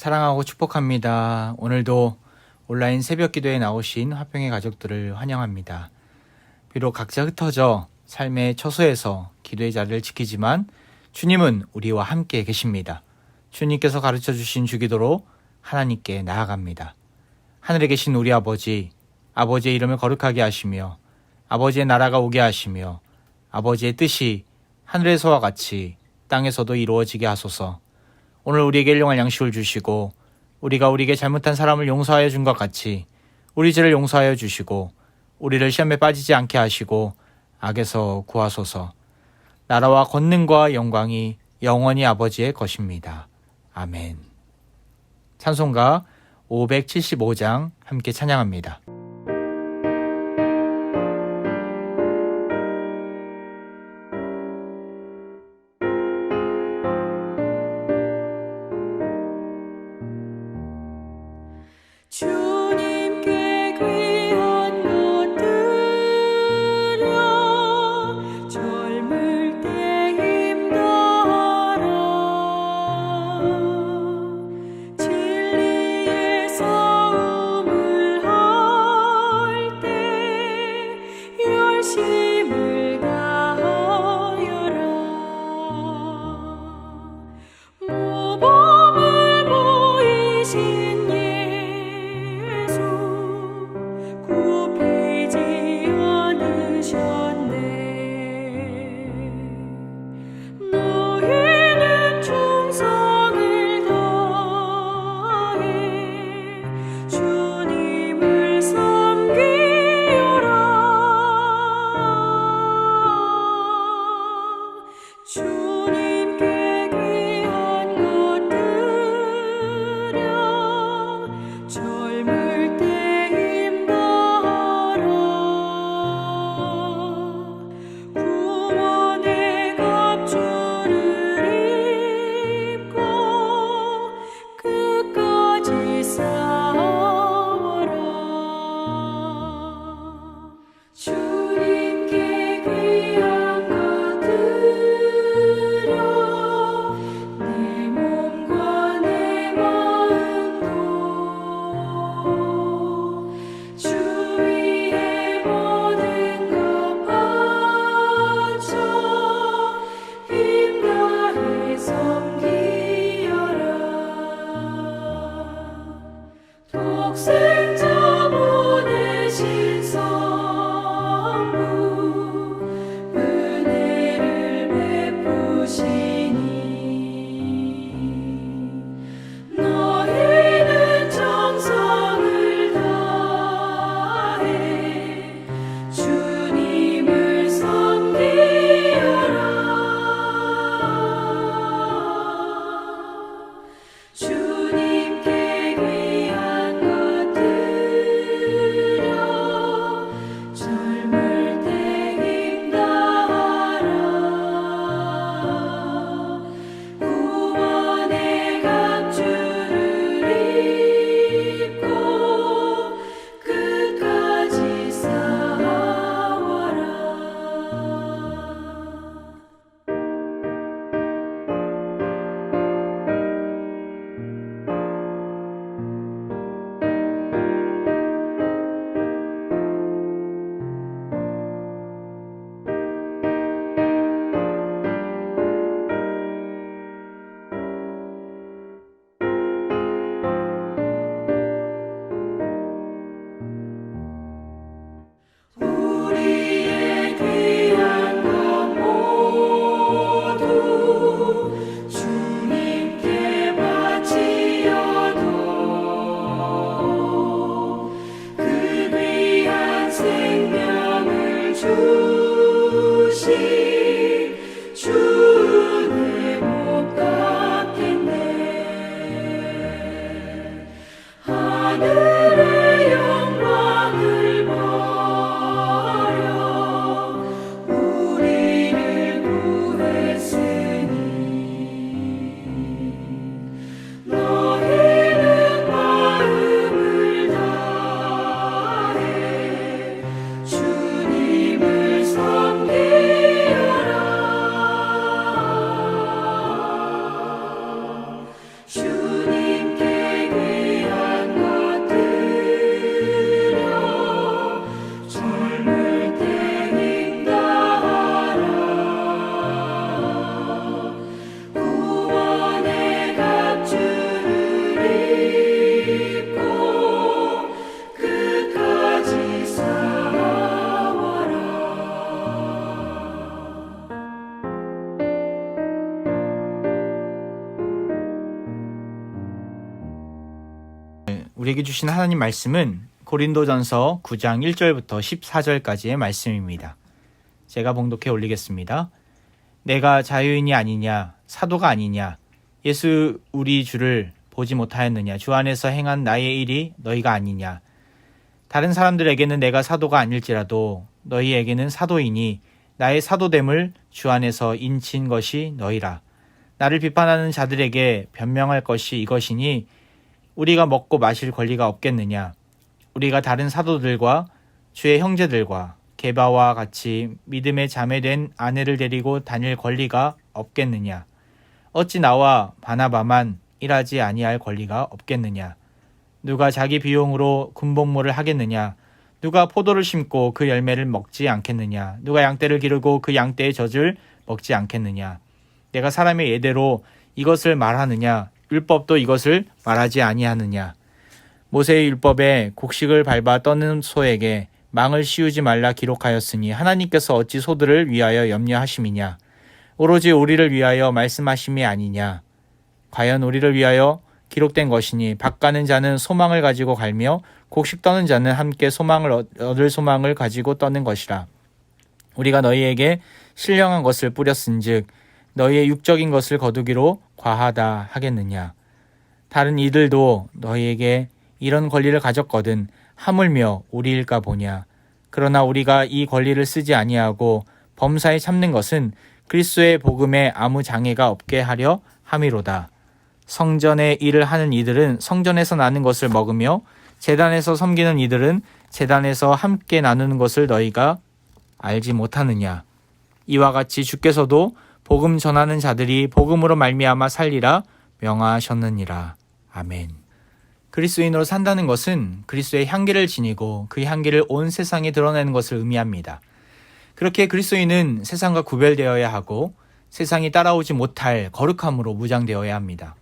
사랑하고 축복합니다. 오늘도 온라인 새벽 기도에 나오신 화평의 가족들을 환영합니다. 비록 각자 흩어져 삶의 처소에서 기도의 자리를 지키지만 주님은 우리와 함께 계십니다. 주님께서 가르쳐 주신 주기도로 하나님께 나아갑니다. 하늘에 계신 우리 아버지, 아버지의 이름을 거룩하게 하시며 아버지의 나라가 오게 하시며 아버지의 뜻이 하늘에서와 같이 땅에서도 이루어지게 하소서. 오늘 우리에게 일용할 양식을 주시고 우리가 우리에게 잘못한 사람을 용서하여 준 것 같이 우리 죄를 용서하여 주시고 우리를 시험에 빠지지 않게 하시고 악에서 구하소서. 나라와 권능과 영광이 영원히 아버지의 것입니다. 아멘. 찬송가 575장 함께 찬양합니다. 주님께 귀한 것들여 젊을 때 힘다하라 진리의 싸움을 할 때 열심을 다하여라 모범을 보이신 굽히지 않으셨네. 너희는 충성을 다해 주님을 섬기여라. 주님께 귀한 것들여 젊을 때 구원의 갑주를 입고 끝까지 싸워라. 주님께 귀한 것들여 내 몸과 내 마음도 주 위에 모든 것 바쳐 힘 다해 섬기여라. 독생자 보내신 성부 은혜를 베푸시니 너희는 정성을 다해 주님을 섬기여라. 주님께 귀한 것들여 젊을 때 힘다하라 구원의 갑주를 입고 끝까지 싸워라. 우리의 귀한 것 모두 주님께 바치어도 그 귀한 생명을 주신 주의 못 갚겠네. 하늘의 영광을 버려 우리를 구했으니 너희는 마음을 다해 주님을 섬기여라. 주님께 우리에게 주신 하나님 말씀은 고린도전서 9장 1절부터 14절까지의 말씀입니다. 제가 봉독해 올리겠습니다. 내가 자유인이 아니냐, 사도가 아니냐, 예수 우리 주를 보지 못하였느냐, 주 안에서 행한 나의 일이 너희가 아니냐. 다른 사람들에게는 내가 사도가 아닐지라도 너희에게는 사도이니 나의 사도됨을 주 안에서 인친 것이 너희라. 나를 비판하는 자들에게 변명할 것이 이것이니 우리가 먹고 마실 권리가 없겠느냐. 우리가 다른 사도들과 주의 형제들과 게바와 같이 믿음에 자매된 아내를 데리고 다닐 권리가 없겠느냐. 어찌 나와 바나바만 일하지 아니할 권리가 없겠느냐. 누가 자기 비용으로 군복무를 하겠느냐. 누가 포도를 심고 그 열매를 먹지 않겠느냐. 누가 양떼를 기르고 그 양떼의 젖을 먹지 않겠느냐. 내가 사람의 예대로 이것을 말하느냐. 율법도 이것을 말하지 아니하느냐. 모세의 율법에 곡식을 밟아 떠는 소에게 망을 씌우지 말라 기록하였으니 하나님께서 어찌 소들을 위하여 염려하심이냐. 오로지 우리를 위하여 말씀하심이 아니냐. 과연 우리를 위하여 기록된 것이니 밭 가는 자는 소망을 가지고 갈며 곡식 떠는 자는 함께 소망을 얻을 소망을 가지고 떠는 것이라. 우리가 너희에게 신령한 것을 뿌렸은즉 너희의 육적인 것을 거두기로 과하다 하겠느냐. 다른 이들도 너희에게 이런 권리를 가졌거든 하물며 우리일까 보냐. 그러나 우리가 이 권리를 쓰지 아니하고 범사에 참는 것은 그리스도의 복음에 아무 장애가 없게 하려 함이로다. 성전의 일을 하는 이들은 성전에서 나는 것을 먹으며 제단에서 섬기는 이들은 제단에서 함께 나누는 것을 너희가 알지 못하느냐. 이와 같이 주께서도 복음 전하는 자들이 복음으로 말미암아 살리라 명하셨느니라. 아멘. 그리스도인으로 산다는 것은 그리스도의 향기를 지니고 그 향기를 온 세상에 드러내는 것을 의미합니다. 그렇게 그리스도인은 세상과 구별되어야 하고 세상이 따라오지 못할 거룩함으로 무장되어야 합니다.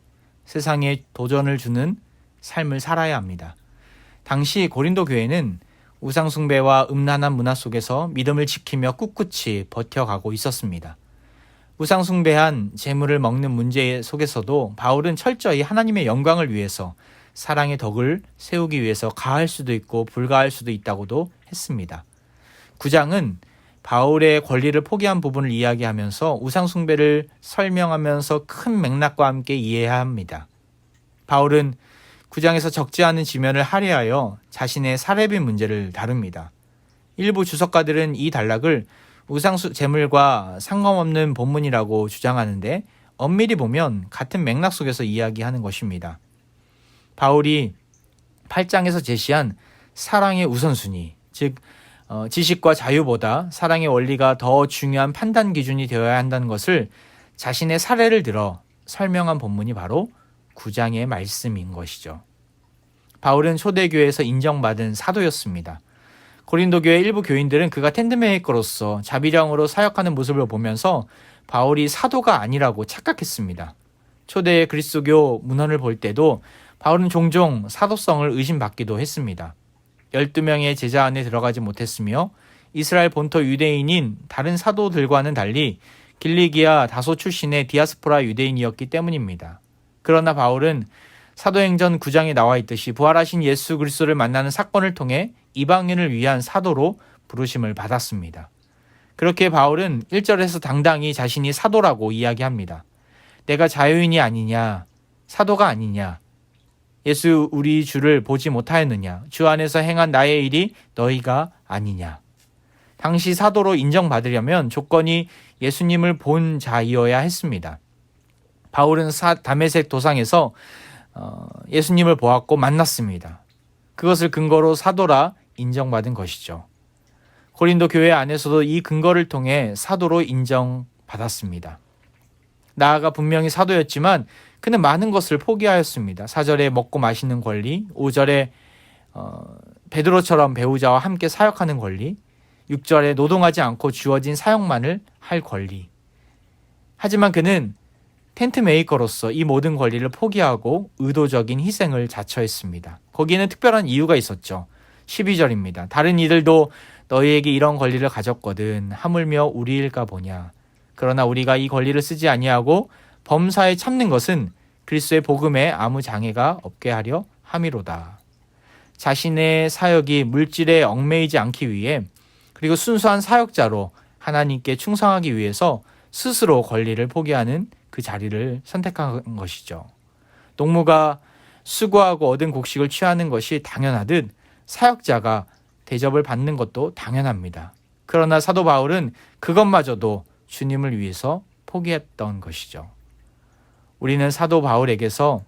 세상에 도전을 주는 삶을 살아야 합니다. 당시 고린도 교회는 우상숭배와 음란한 문화 속에서 믿음을 지키며 꿋꿋이 버텨가고 있었습니다. 우상숭배한 재물을 먹는 문제 속에서도 바울은 철저히 하나님의 영광을 위해서 사랑의 덕을 세우기 위해서 가할 수도 있고 불가할 수도 있다고도 했습니다. 9장은 바울의 권리를 포기한 부분을 이야기하면서 우상숭배를 설명하면서 큰 맥락과 함께 이해해야 합니다. 바울은 9장에서 적지 않은 지면을 할애하여 자신의 사례비 문제를 다룹니다. 일부 주석가들은 이 단락을 우상제물과 상관없는 본문이라고 주장하는데 엄밀히 보면 같은 맥락 속에서 이야기하는 것입니다. 바울이 8장에서 제시한 사랑의 우선순위, 즉 지식과 자유보다 사랑의 원리가 더 중요한 판단 기준이 되어야 한다는 것을 자신의 사례를 들어 설명한 본문이 바로 9장의 말씀인 것이죠. 바울은 초대교회에서 인정받은 사도였습니다. 고린도 교회 일부 교인들은 그가 텐트메이커로서 자비령으로 사역하는 모습을 보면서 바울이 사도가 아니라고 착각했습니다. 초대 그리스도교 문헌을 볼 때도 바울은 종종 사도성을 의심받기도 했습니다. 12명의 제자 안에 들어가지 못했으며 이스라엘 본토 유대인인 다른 사도들과는 달리 길리기아 다소 출신의 디아스포라 유대인이었기 때문입니다. 그러나 바울은 사도행전 9장에 나와 있듯이 부활하신 예수 그리스도를 만나는 사건을 통해 이방인을 위한 사도로 부르심을 받았습니다. 그렇게 바울은 1절에서 당당히 자신이 사도라고 이야기합니다. 내가 자유인이 아니냐, 사도가 아니냐, 예수 우리 주를 보지 못하였느냐, 주 안에서 행한 나의 일이 너희가 아니냐. 당시 사도로 인정받으려면 조건이 예수님을 본 자이어야 했습니다. 바울은 다메섹 도상에서 예수님을 보았고 만났습니다. 그것을 근거로 사도라 인정받은 것이죠. 고린도 교회 안에서도 이 근거를 통해 사도로 인정받았습니다. 나아가 분명히 사도였지만 그는 많은 것을 포기하였습니다. 4절에 먹고 마시는 권리, 5절에 베드로처럼 배우자와 함께 사역하는 권리, 6절에 노동하지 않고 주어진 사역만을 할 권리. 하지만 그는 텐트 메이커로서 이 모든 권리를 포기하고 의도적인 희생을 자처했습니다. 거기에는 특별한 이유가 있었죠. 12절입니다. 다른 이들도 너희에게 이런 권리를 가졌거든 하물며 우리일까 보냐. 그러나 우리가 이 권리를 쓰지 아니하고 범사에 참는 것은 그리스도의 복음에 아무 장애가 없게 하려 함이로다. 자신의 사역이 물질에 얽매이지 않기 위해 그리고 순수한 사역자로 하나님께 충성하기 위해서 스스로 권리를 포기하는 그 자리를 선택한 것이죠. 농무가 수고하고 얻은 곡식을 취하는 것이 당연하듯 사역자가 대접을 받는 것도 당연합니다. 그러나 사도 바울은 그것마저도 주님을 위해서 포기했던 것이죠. 우리는 사도 바울에게서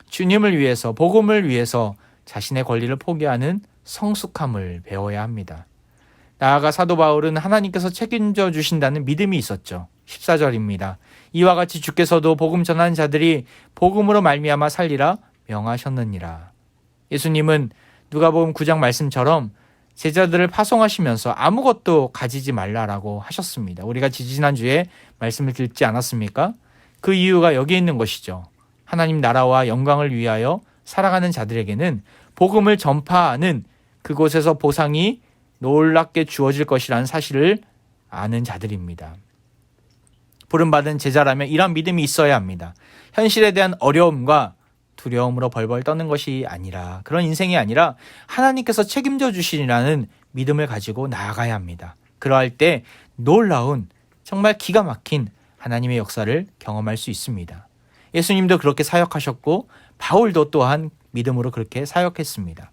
주님을 위해서, 복음을 위해서 자신의 권리를 포기하는 성숙함을 배워야 합니다. 나아가 사도 바울은 하나님께서 책임져 주신다는 믿음이 있었죠. 14절입니다. 이와 같이 주께서도 복음 전하는 자들이 복음으로 말미암아 살리라 명하셨느니라. 예수님은 누가복음 9장 말씀처럼 제자들을 파송하시면서 아무것도 가지지 말라라고 하셨습니다. 우리가 지지난주에 말씀을 듣지 않았습니까? 그 이유가 여기에 있는 것이죠. 하나님 나라와 영광을 위하여 살아가는 자들에게는 복음을 전파하는 그곳에서 보상이 놀랍게 주어질 것이라는 사실을 아는 자들입니다. 부름받은 제자라면 이런 믿음이 있어야 합니다. 현실에 대한 어려움과 두려움으로 벌벌 떠는 것이 아니라, 그런 인생이 아니라 하나님께서 책임져 주시리라는 믿음을 가지고 나아가야 합니다. 그러할 때 놀라운, 정말 기가 막힌 하나님의 역사를 경험할 수 있습니다. 예수님도 그렇게 사역하셨고 바울도 또한 믿음으로 그렇게 사역했습니다.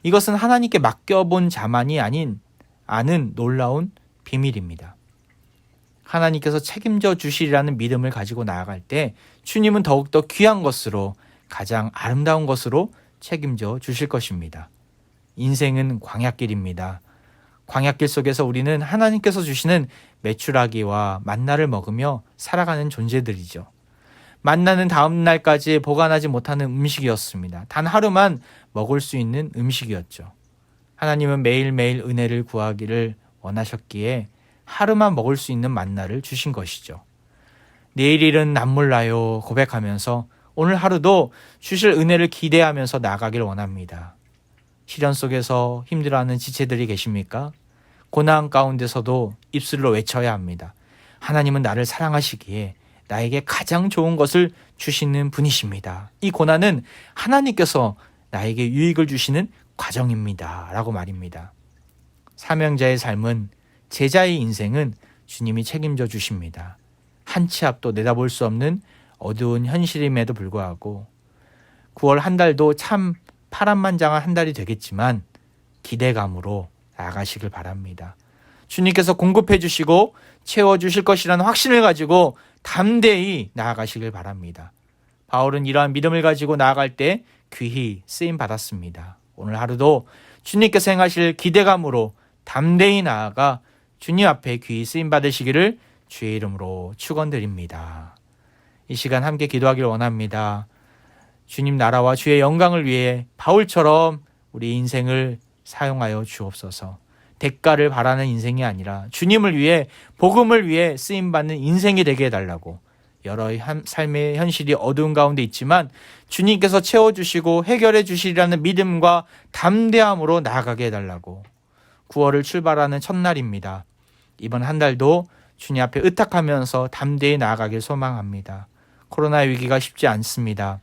이것은 하나님께 맡겨본 자만이 아는 놀라운 비밀입니다. 하나님께서 책임져 주시리라는 믿음을 가지고 나아갈 때 주님은 더욱더 귀한 것으로, 가장 아름다운 것으로 책임져 주실 것입니다. 인생은 광야길입니다. 광야길 속에서 우리는 하나님께서 주시는 메추라기와 만나를 먹으며 살아가는 존재들이죠. 만나는 다음 날까지 보관하지 못하는 음식이었습니다. 단 하루만 먹을 수 있는 음식이었죠. 하나님은 매일매일 은혜를 구하기를 원하셨기에 하루만 먹을 수 있는 만나를 주신 것이죠. 내일 일은 남몰라요 고백하면서 오늘 하루도 주실 은혜를 기대하면서 나아가길 원합니다. 시련 속에서 힘들어하는 지체들이 계십니까? 고난 가운데서도 입술로 외쳐야 합니다. 하나님은 나를 사랑하시기에 나에게 가장 좋은 것을 주시는 분이십니다. 이 고난은 하나님께서 나에게 유익을 주시는 과정입니다. 라고 말입니다. 사명자의 삶은, 제자의 인생은 주님이 책임져 주십니다. 한 치 앞도 내다볼 수 없는 어두운 현실임에도 불구하고 9월 한 달도 참 파란만장한 한 달이 되겠지만 기대감으로 나아가시길 바랍니다. 주님께서 공급해 주시고 채워주실 것이라는 확신을 가지고 담대히 나아가시길 바랍니다. 바울은 이러한 믿음을 가지고 나아갈 때 귀히 쓰임 받았습니다. 오늘 하루도 주님께서 행하실 기대감으로 담대히 나아가 주님 앞에 귀히 쓰임 받으시기를 주의 이름으로 축원드립니다. 이 시간 함께 기도하기를 원합니다. 주님 나라와 주의 영광을 위해 바울처럼 우리 인생을 사용하여 주옵소서. 대가를 바라는 인생이 아니라 주님을 위해, 복음을 위해 쓰임받는 인생이 되게 해달라고. 여러 삶의 현실이 어두운 가운데 있지만 주님께서 채워주시고 해결해 주시리라는 믿음과 담대함으로 나아가게 해달라고. 9월을 출발하는 첫날입니다. 이번 한 달도 주님 앞에 의탁하면서 담대히 나아가길 소망합니다. 코로나의 위기가 쉽지 않습니다.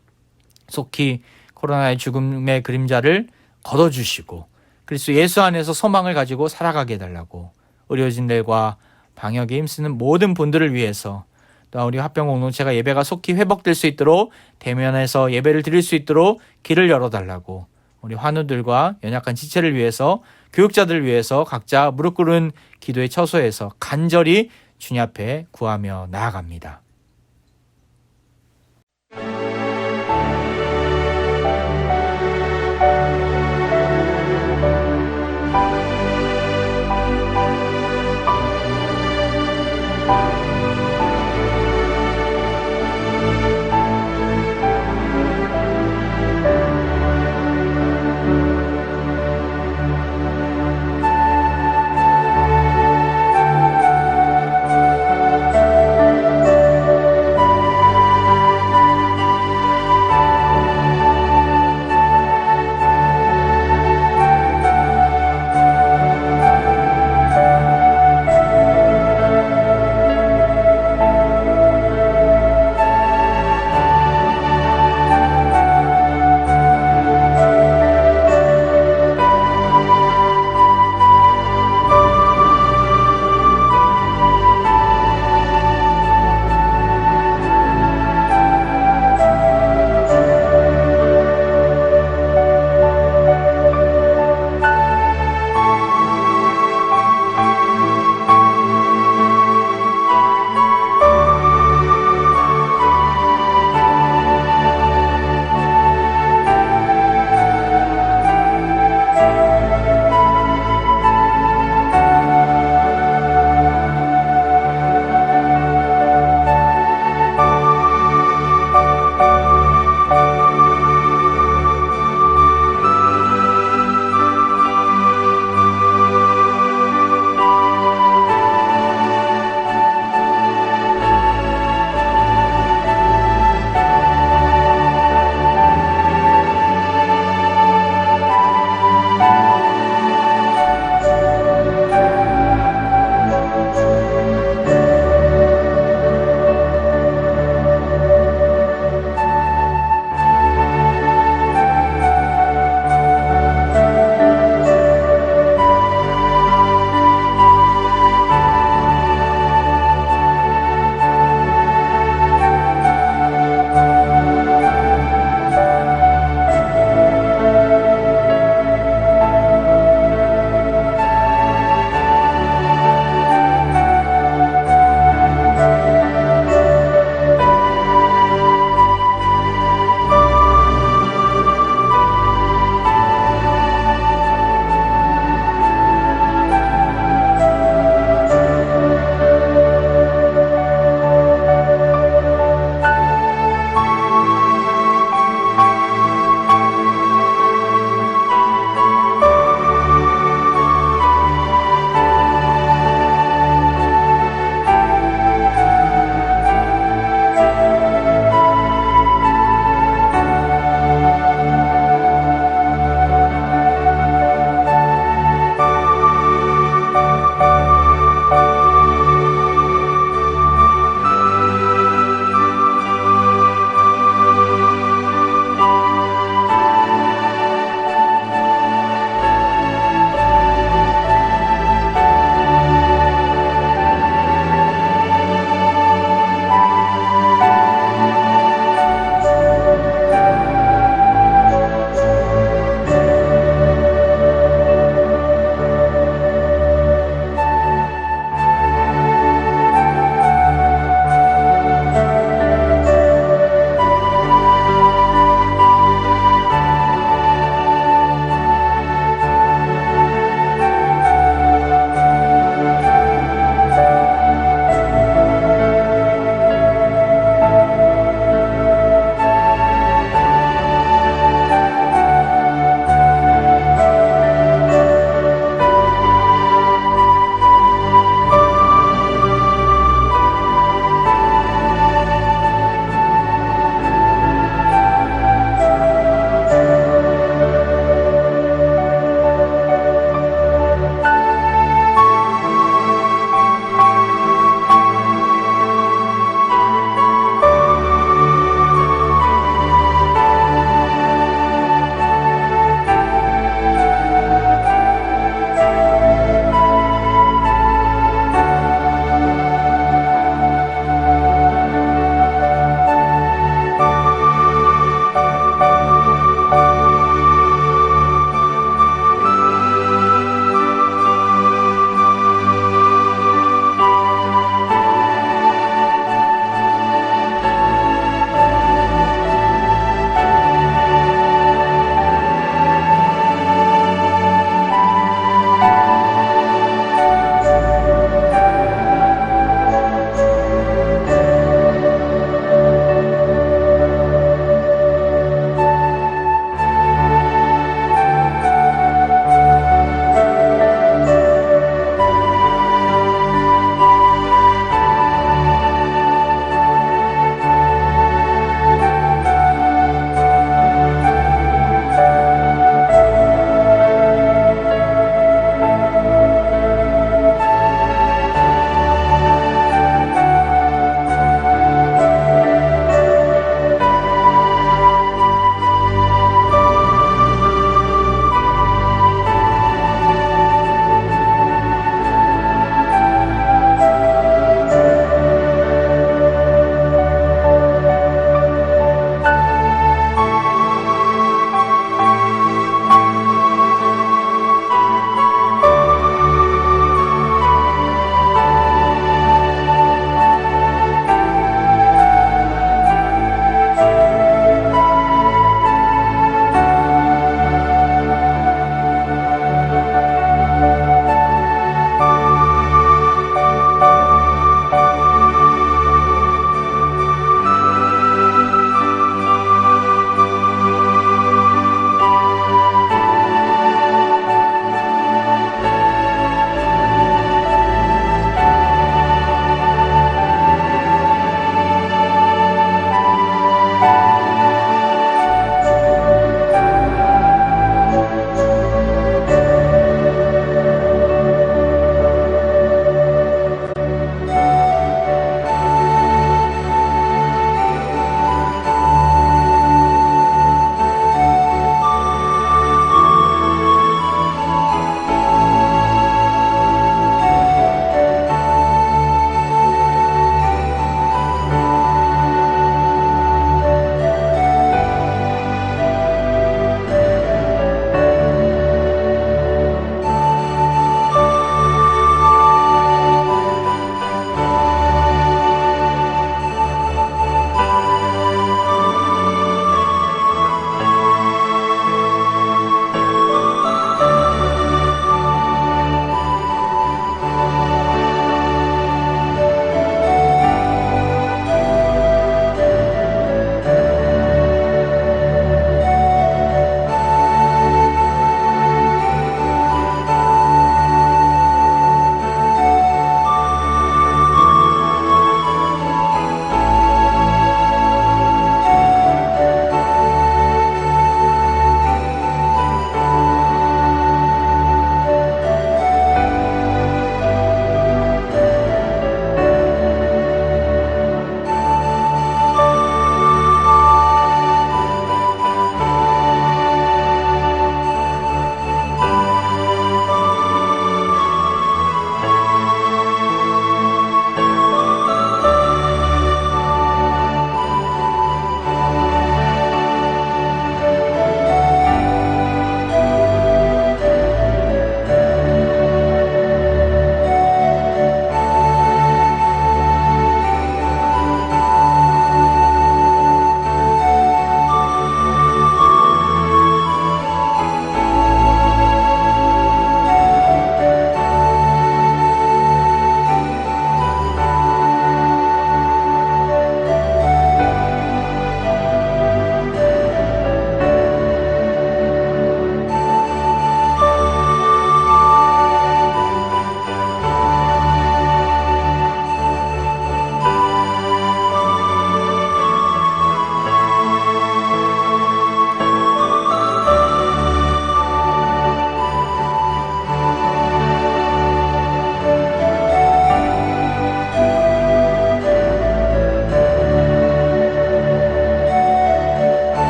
속히 코로나의 죽음의 그림자를 걷어주시고 그리스도 예수 안에서 소망을 가지고 살아가게 해달라고. 의료진들과 방역에 힘쓰는 모든 분들을 위해서, 또 우리 화평 공동체가 예배가 속히 회복될 수 있도록 대면에서 예배를 드릴 수 있도록 길을 열어달라고. 우리 환우들과 연약한 지체를 위해서, 교육자들을 위해서 각자 무릎 꿇은 기도의 처소에서 간절히 주님 앞에 구하며 나아갑니다.